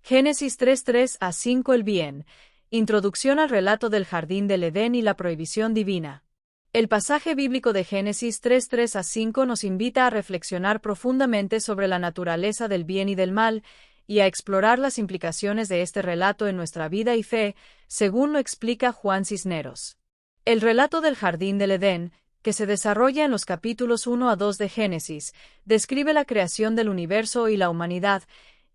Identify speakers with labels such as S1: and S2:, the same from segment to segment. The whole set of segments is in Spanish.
S1: Génesis 3:3-5 El bien. Introducción al relato del jardín del Edén y la prohibición divina. El pasaje bíblico de Génesis 3:3-5 nos invita a reflexionar profundamente sobre la naturaleza del bien y del mal, y a explorar las implicaciones de este relato en nuestra vida y fe, según lo explica Juan Cisneros. El relato del jardín del Edén, que se desarrolla en los capítulos 1-2 de Génesis, describe la creación del universo y la humanidad,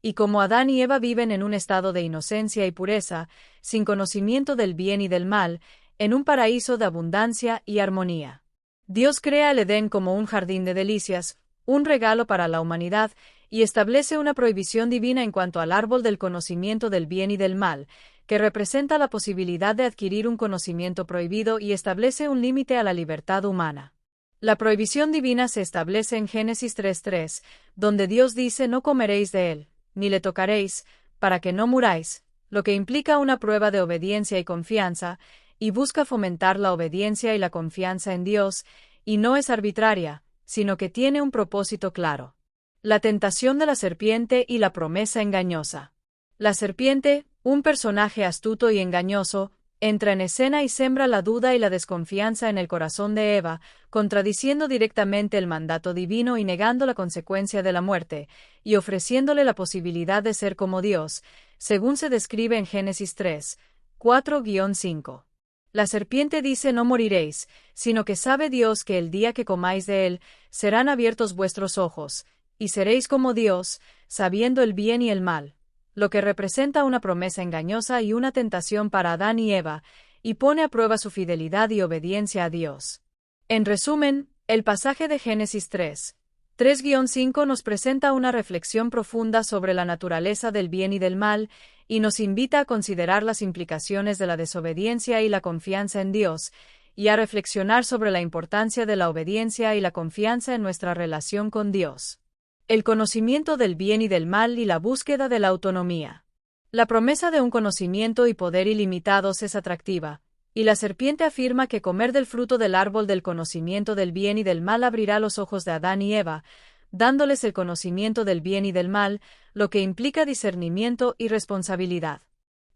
S1: y cómo Adán y Eva viven en un estado de inocencia y pureza, sin conocimiento del bien y del mal, en un paraíso de abundancia y armonía. Dios crea el Edén como un jardín de delicias, un regalo para la humanidad, y establece una prohibición divina en cuanto al árbol del conocimiento del bien y del mal, que representa la posibilidad de adquirir un conocimiento prohibido y establece un límite a la libertad humana. La prohibición divina se establece en Génesis 3:3, donde Dios dice: no comeréis de él, ni le tocaréis, para que no muráis, lo que implica una prueba de obediencia y confianza, y busca fomentar la obediencia y la confianza en Dios, y no es arbitraria, sino que tiene un propósito claro. La tentación de la serpiente y la promesa engañosa. La serpiente, un personaje astuto y engañoso, entra en escena y sembra la duda y la desconfianza en el corazón de Eva, contradiciendo directamente el mandato divino y negando la consecuencia de la muerte, y ofreciéndole la posibilidad de ser como Dios, según se describe en Génesis 3:4-5. La serpiente dice: no moriréis, sino que sabe Dios que el día que comáis de él, serán abiertos vuestros ojos, y seréis como Dios, sabiendo el bien y el mal, lo que representa una promesa engañosa y una tentación para Adán y Eva, y pone a prueba su fidelidad y obediencia a Dios. En resumen, el pasaje de Génesis 3:5 nos presenta una reflexión profunda sobre la naturaleza del bien y del mal, y nos invita a considerar las implicaciones de la desobediencia y la confianza en Dios, y a reflexionar sobre la importancia de la obediencia y la confianza en nuestra relación con Dios. El conocimiento del bien y del mal y la búsqueda de la autonomía. La promesa de un conocimiento y poder ilimitados es atractiva, y la serpiente afirma que comer del fruto del árbol del conocimiento del bien y del mal abrirá los ojos de Adán y Eva, dándoles el conocimiento del bien y del mal, lo que implica discernimiento y responsabilidad.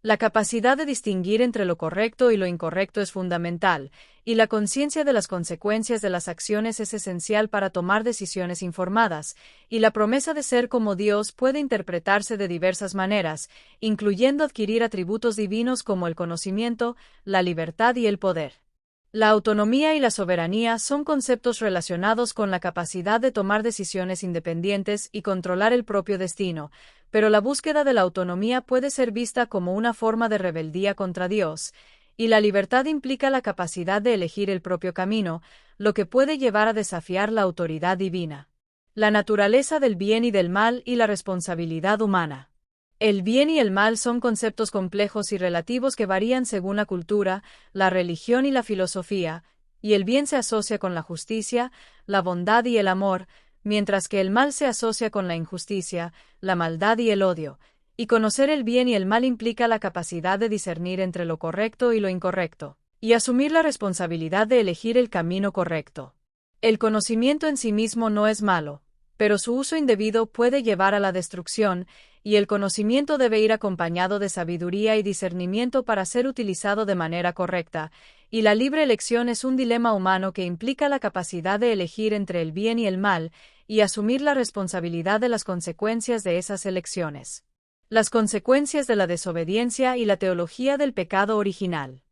S1: La capacidad de distinguir entre lo correcto y lo incorrecto es fundamental, y la conciencia de las consecuencias de las acciones es esencial para tomar decisiones informadas, y la promesa de ser como Dios puede interpretarse de diversas maneras, incluyendo adquirir atributos divinos como el conocimiento, la libertad y el poder. La autonomía y la soberanía son conceptos relacionados con la capacidad de tomar decisiones independientes y controlar el propio destino, pero la búsqueda de la autonomía puede ser vista como una forma de rebeldía contra Dios, y la libertad implica la capacidad de elegir el propio camino, lo que puede llevar a desafiar la autoridad divina. La naturaleza del bien y del mal y la responsabilidad humana. El bien y el mal son conceptos complejos y relativos que varían según la cultura, la religión y la filosofía, y el bien se asocia con la justicia, la bondad y el amor, mientras que el mal se asocia con la injusticia, la maldad y el odio, y conocer el bien y el mal implica la capacidad de discernir entre lo correcto y lo incorrecto, y asumir la responsabilidad de elegir el camino correcto. El conocimiento en sí mismo no es malo, pero su uso indebido puede llevar a la destrucción, y el conocimiento debe ir acompañado de sabiduría y discernimiento para ser utilizado de manera correcta, y la libre elección es un dilema humano que implica la capacidad de elegir entre el bien y el mal, y asumir la responsabilidad de las consecuencias de esas elecciones. Las consecuencias de la desobediencia y la teología del pecado original.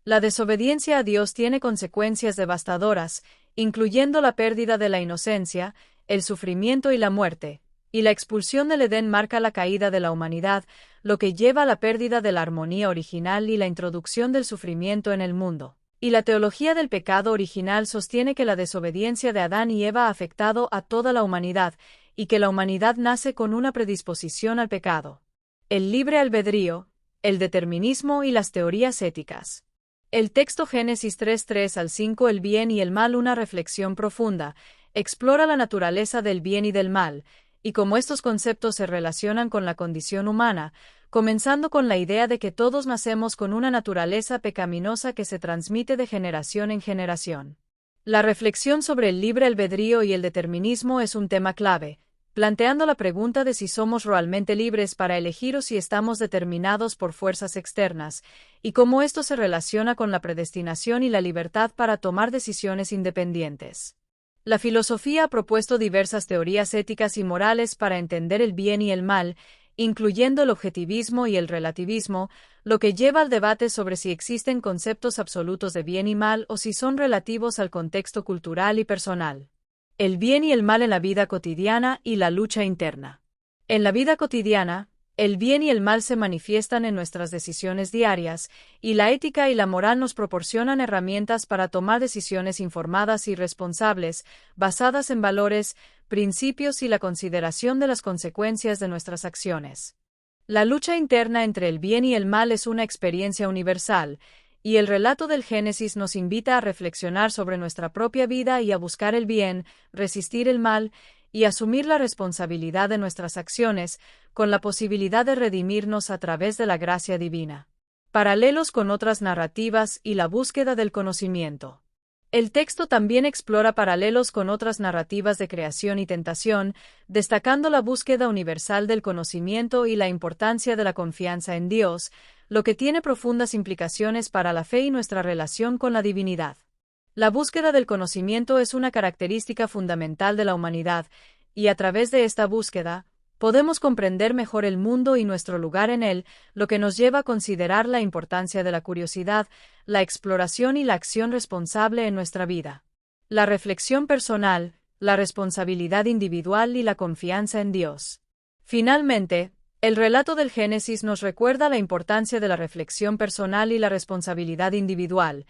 S1: La desobediencia a Dios tiene consecuencias devastadoras, incluyendo la pérdida de la inocencia, el sufrimiento y la muerte, y la expulsión del Edén marca la caída de la humanidad, lo que lleva a la pérdida de la armonía original y la introducción del sufrimiento en el mundo. Y la teología del pecado original sostiene que la desobediencia de Adán y Eva ha afectado a toda la humanidad, y que la humanidad nace con una predisposición al pecado. El libre albedrío, el determinismo y las teorías éticas. El texto Génesis 3:3-5 El bien y el mal, una reflexión profunda, explora la naturaleza del bien y del mal, y cómo estos conceptos se relacionan con la condición humana, comenzando con la idea de que todos nacemos con una naturaleza pecaminosa que se transmite de generación en generación. La reflexión sobre el libre albedrío y el determinismo es un tema clave, planteando la pregunta de si somos realmente libres para elegir o si estamos determinados por fuerzas externas, y cómo esto se relaciona con la predestinación y la libertad para tomar decisiones independientes. La filosofía ha propuesto diversas teorías éticas y morales para entender el bien y el mal, incluyendo el objetivismo y el relativismo, lo que lleva al debate sobre si existen conceptos absolutos de bien y mal o si son relativos al contexto cultural y personal. El bien y el mal en la vida cotidiana y la lucha interna. En la vida cotidiana, el bien y el mal se manifiestan en nuestras decisiones diarias, y la ética y la moral nos proporcionan herramientas para tomar decisiones informadas y responsables, basadas en valores, principios y la consideración de las consecuencias de nuestras acciones. La lucha interna entre el bien y el mal es una experiencia universal, y el relato del Génesis nos invita a reflexionar sobre nuestra propia vida y a buscar el bien, resistir el mal, y asumir la responsabilidad de nuestras acciones, con la posibilidad de redimirnos a través de la gracia divina. Paralelos con otras narrativas y la búsqueda del conocimiento. El texto también explora paralelos con otras narrativas de creación y tentación, destacando la búsqueda universal del conocimiento y la importancia de la confianza en Dios, lo que tiene profundas implicaciones para la fe y nuestra relación con la divinidad. La búsqueda del conocimiento es una característica fundamental de la humanidad, y a través de esta búsqueda, podemos comprender mejor el mundo y nuestro lugar en él, lo que nos lleva a considerar la importancia de la curiosidad, la exploración y la acción responsable en nuestra vida. La reflexión personal, la responsabilidad individual y la confianza en Dios. Finalmente, el relato del Génesis nos recuerda la importancia de la reflexión personal y la responsabilidad individual,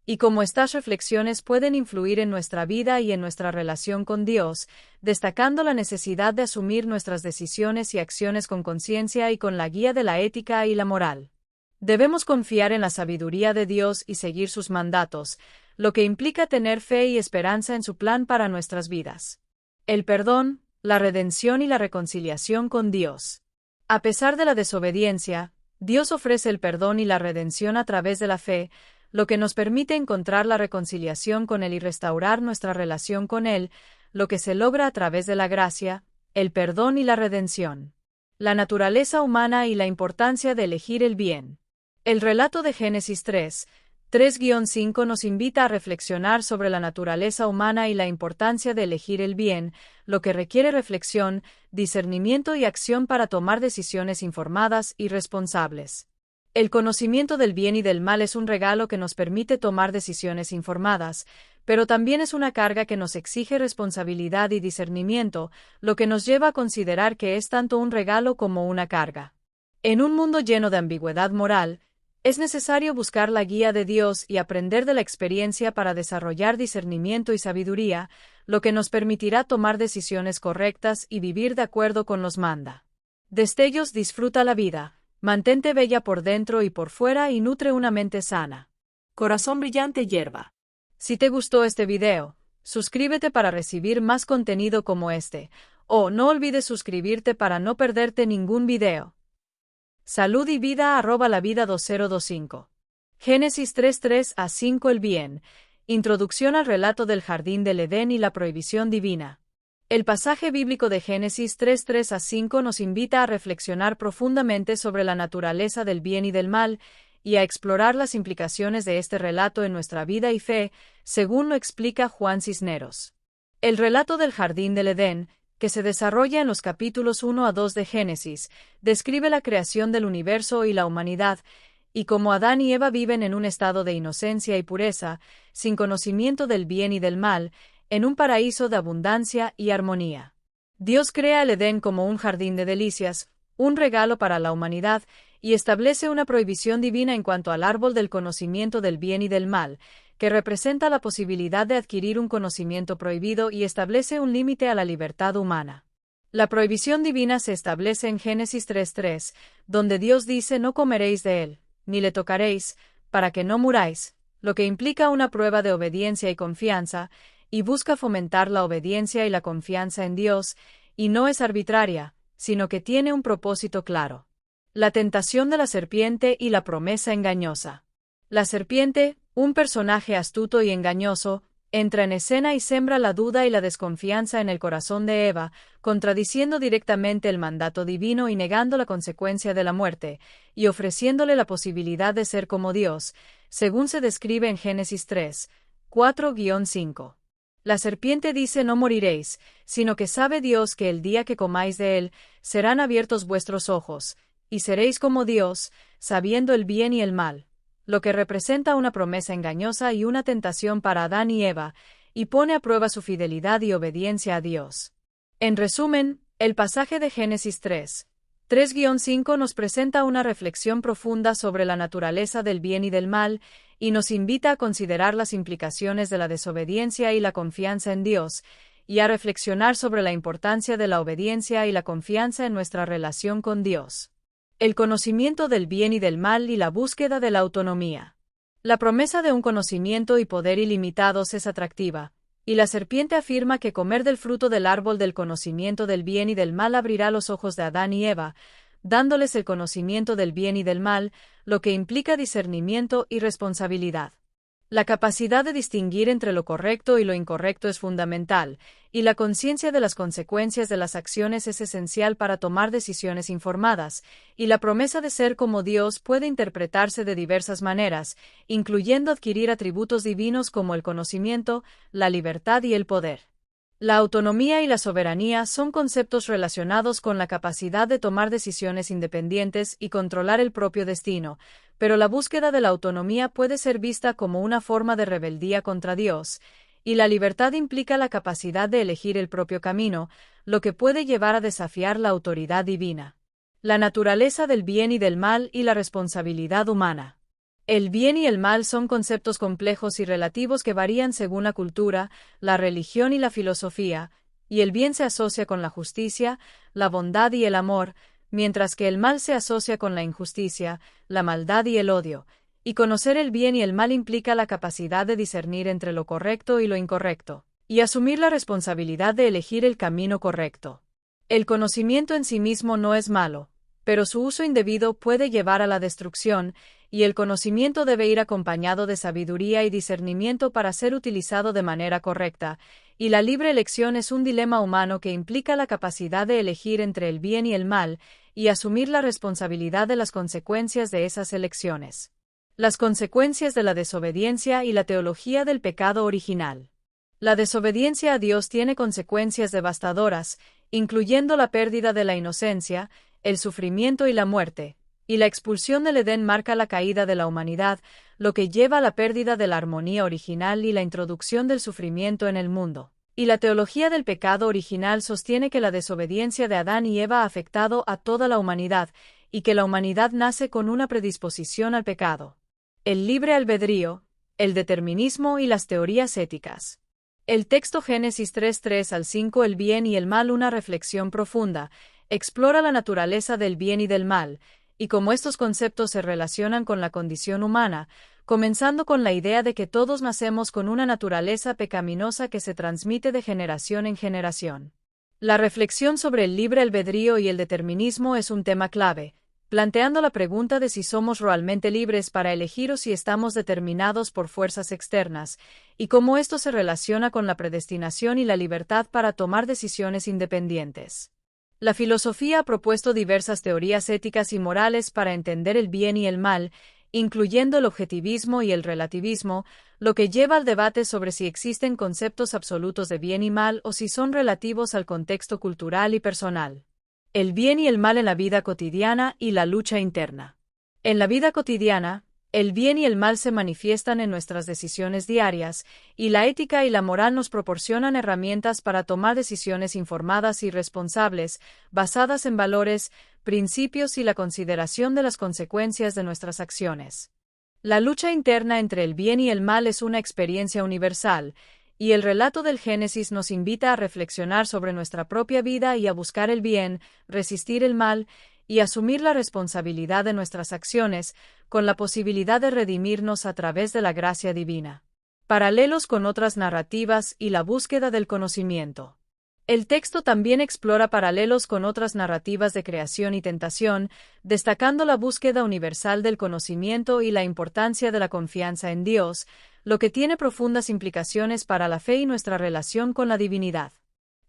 S1: y cómo estas reflexiones pueden influir en nuestra vida y en nuestra relación con Dios, destacando la necesidad de asumir nuestras decisiones y acciones con conciencia y con la guía de la ética y la moral. Debemos confiar en la sabiduría de Dios y seguir sus mandatos, lo que implica tener fe y esperanza en su plan para nuestras vidas. El perdón, la redención y la reconciliación con Dios. A pesar de la desobediencia, Dios ofrece el perdón y la redención a través de la fe, lo que nos permite encontrar la reconciliación con Él y restaurar nuestra relación con Él, lo que se logra a través de la gracia, el perdón y la redención. La naturaleza humana y la importancia de elegir el bien. El relato de Génesis 3:5 nos invita a reflexionar sobre la naturaleza humana y la importancia de elegir el bien, lo que requiere reflexión, discernimiento y acción para tomar decisiones informadas y responsables. El conocimiento del bien y del mal es un regalo que nos permite tomar decisiones informadas, pero también es una carga que nos exige responsabilidad y discernimiento, lo que nos lleva a considerar que es tanto un regalo como una carga. En un mundo lleno de ambigüedad moral, es necesario buscar la guía de Dios y aprender de la experiencia para desarrollar discernimiento y sabiduría, lo que nos permitirá tomar decisiones correctas y vivir de acuerdo con los manda. Destellos. Disfruta la vida. Mantente bella por dentro y por fuera y nutre una mente sana. Corazón brillante hierba. Si te gustó este video, suscríbete para recibir más contenido como este, o no olvides suscribirte para no perderte ningún video. Salud y vida @lavida 2025. Génesis 3:3-5. El bien. Introducción al relato del Jardín del Edén y la prohibición divina. El pasaje bíblico de Génesis 3:3-5 nos invita a reflexionar profundamente sobre la naturaleza del bien y del mal, y a explorar las implicaciones de este relato en nuestra vida y fe, según lo explica Juan Cisneros. El relato del Jardín del Edén, que se desarrolla en los capítulos 1-2 de Génesis, describe la creación del universo y la humanidad, y cómo Adán y Eva viven en un estado de inocencia y pureza, sin conocimiento del bien y del mal, en un paraíso de abundancia y armonía. Dios crea el Edén como un jardín de delicias, un regalo para la humanidad, y establece una prohibición divina en cuanto al árbol del conocimiento del bien y del mal, que representa la posibilidad de adquirir un conocimiento prohibido y establece un límite a la libertad humana. La prohibición divina se establece en Génesis 3:3, donde Dios dice: no comeréis de él, ni le tocaréis, para que no muráis, lo que implica una prueba de obediencia y confianza, y busca fomentar la obediencia y la confianza en Dios, y no es arbitraria, sino que tiene un propósito claro. La tentación de la serpiente y la promesa engañosa. La serpiente, un personaje astuto y engañoso, entra en escena y sembra la duda y la desconfianza en el corazón de Eva, contradiciendo directamente el mandato divino y negando la consecuencia de la muerte, y ofreciéndole la posibilidad de ser como Dios, según se describe en Génesis 3, 4-5. La serpiente dice: no moriréis, sino que sabe Dios que el día que comáis de él, serán abiertos vuestros ojos, y seréis como Dios, sabiendo el bien y el mal, lo que representa una promesa engañosa y una tentación para Adán y Eva, y pone a prueba su fidelidad y obediencia a Dios. En resumen, el pasaje de Génesis 3-5 nos presenta una reflexión profunda sobre la naturaleza del bien y del mal, y nos invita a considerar las implicaciones de la desobediencia y la confianza en Dios, y a reflexionar sobre la importancia de la obediencia y la confianza en nuestra relación con Dios. El conocimiento del bien y del mal y la búsqueda de la autonomía. La promesa de un conocimiento y poder ilimitados es atractiva, y la serpiente afirma que comer del fruto del árbol del conocimiento del bien y del mal abrirá los ojos de Adán y Eva, dándoles el conocimiento del bien y del mal, lo que implica discernimiento y responsabilidad. La capacidad de distinguir entre lo correcto y lo incorrecto es fundamental, y la conciencia de las consecuencias de las acciones es esencial para tomar decisiones informadas, y la promesa de ser como Dios puede interpretarse de diversas maneras, incluyendo adquirir atributos divinos como el conocimiento, la libertad y el poder. La autonomía y la soberanía son conceptos relacionados con la capacidad de tomar decisiones independientes y controlar el propio destino, pero la búsqueda de la autonomía puede ser vista como una forma de rebeldía contra Dios, y la libertad implica la capacidad de elegir el propio camino, lo que puede llevar a desafiar la autoridad divina. La naturaleza del bien y del mal y la responsabilidad humana. El bien y el mal son conceptos complejos y relativos que varían según la cultura, la religión y la filosofía, y el bien se asocia con la justicia, la bondad y el amor, mientras que el mal se asocia con la injusticia, la maldad y el odio, y conocer el bien y el mal implica la capacidad de discernir entre lo correcto y lo incorrecto, y asumir la responsabilidad de elegir el camino correcto. El conocimiento en sí mismo no es malo, pero su uso indebido puede llevar a la destrucción, y el conocimiento debe ir acompañado de sabiduría y discernimiento para ser utilizado de manera correcta, y la libre elección es un dilema humano que implica la capacidad de elegir entre el bien y el mal, y asumir la responsabilidad de las consecuencias de esas elecciones. Las consecuencias de la desobediencia y la teología del pecado original. La desobediencia a Dios tiene consecuencias devastadoras, incluyendo la pérdida de la inocencia, el sufrimiento y la muerte, y la expulsión del Edén marca la caída de la humanidad, lo que lleva a la pérdida de la armonía original y la introducción del sufrimiento en el mundo. Y la teología del pecado original sostiene que la desobediencia de Adán y Eva ha afectado a toda la humanidad, y que la humanidad nace con una predisposición al pecado. El libre albedrío, el determinismo y las teorías éticas. El texto Génesis 3-3-5 El bien y el mal, una reflexión profunda, explora la naturaleza del bien y del mal, y cómo estos conceptos se relacionan con la condición humana, comenzando con la idea de que todos nacemos con una naturaleza pecaminosa que se transmite de generación en generación. La reflexión sobre el libre albedrío y el determinismo es un tema clave, planteando la pregunta de si somos realmente libres para elegir o si estamos determinados por fuerzas externas, y cómo esto se relaciona con la predestinación y la libertad para tomar decisiones independientes. La filosofía ha propuesto diversas teorías éticas y morales para entender el bien y el mal, incluyendo el objetivismo y el relativismo, lo que lleva al debate sobre si existen conceptos absolutos de bien y mal o si son relativos al contexto cultural y personal. El bien y el mal en la vida cotidiana y la lucha interna. En la vida cotidiana, el bien y el mal se manifiestan en nuestras decisiones diarias, y la ética y la moral nos proporcionan herramientas para tomar decisiones informadas y responsables, basadas en valores, principios y la consideración de las consecuencias de nuestras acciones. La lucha interna entre el bien y el mal es una experiencia universal, y el relato del Génesis nos invita a reflexionar sobre nuestra propia vida y a buscar el bien, resistir el mal, y asumir la responsabilidad de nuestras acciones, con la posibilidad de redimirnos a través de la gracia divina. Paralelos con otras narrativas y la búsqueda del conocimiento. El texto también explora paralelos con otras narrativas de creación y tentación, destacando la búsqueda universal del conocimiento y la importancia de la confianza en Dios, lo que tiene profundas implicaciones para la fe y nuestra relación con la divinidad.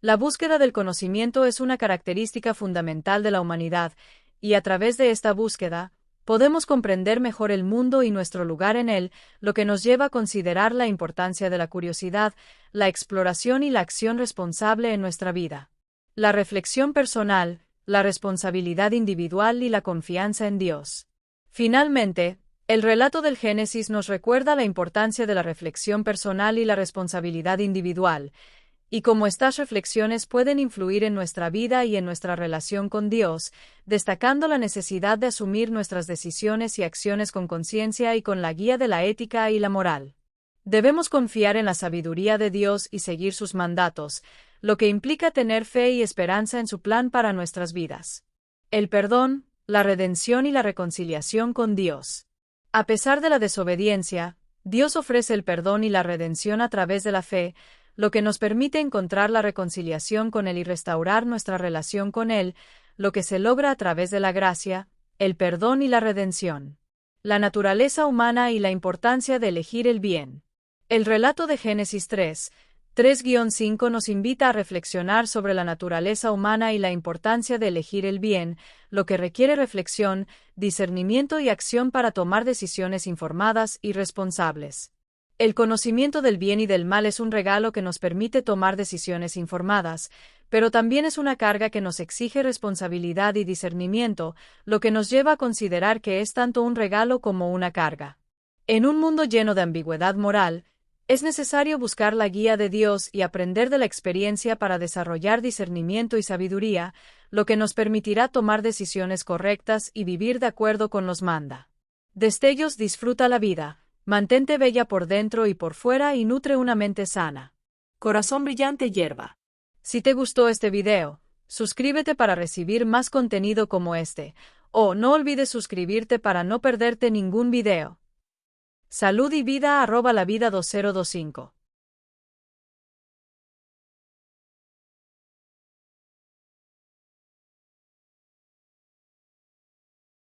S1: La búsqueda del conocimiento es una característica fundamental de la humanidad, y a través de esta búsqueda, podemos comprender mejor el mundo y nuestro lugar en él, lo que nos lleva a considerar la importancia de la curiosidad, la exploración y la acción responsable en nuestra vida. La reflexión personal, la responsabilidad individual y la confianza en Dios. Finalmente, el relato del Génesis nos recuerda la importancia de la reflexión personal y la responsabilidad individual, y cómo estas reflexiones pueden influir en nuestra vida y en nuestra relación con Dios, destacando la necesidad de asumir nuestras decisiones y acciones con conciencia y con la guía de la ética y la moral. Debemos confiar en la sabiduría de Dios y seguir sus mandatos, lo que implica tener fe y esperanza en su plan para nuestras vidas. El perdón, la redención y la reconciliación con Dios. A pesar de la desobediencia, Dios ofrece el perdón y la redención a través de la fe, lo que nos permite encontrar la reconciliación con Él y restaurar nuestra relación con Él, lo que se logra a través de la gracia, el perdón y la redención. La naturaleza humana y la importancia de elegir el bien. El relato de Génesis 3:5 nos invita a reflexionar sobre la naturaleza humana y la importancia de elegir el bien, lo que requiere reflexión, discernimiento y acción para tomar decisiones informadas y responsables. El conocimiento del bien y del mal es un regalo que nos permite tomar decisiones informadas, pero también es una carga que nos exige responsabilidad y discernimiento, lo que nos lleva a considerar que es tanto un regalo como una carga. En un mundo lleno de ambigüedad moral, es necesario buscar la guía de Dios y aprender de la experiencia para desarrollar discernimiento y sabiduría, lo que nos permitirá tomar decisiones correctas y vivir de acuerdo con los manda. Destellos. Disfruta la vida. Mantente bella por dentro y por fuera y nutre una mente sana.
S2: Corazón brillante hierba.
S1: Si te gustó este video, suscríbete para recibir más contenido como este, o no olvides suscribirte para no perderte ningún video. Salud y vida @lavida2025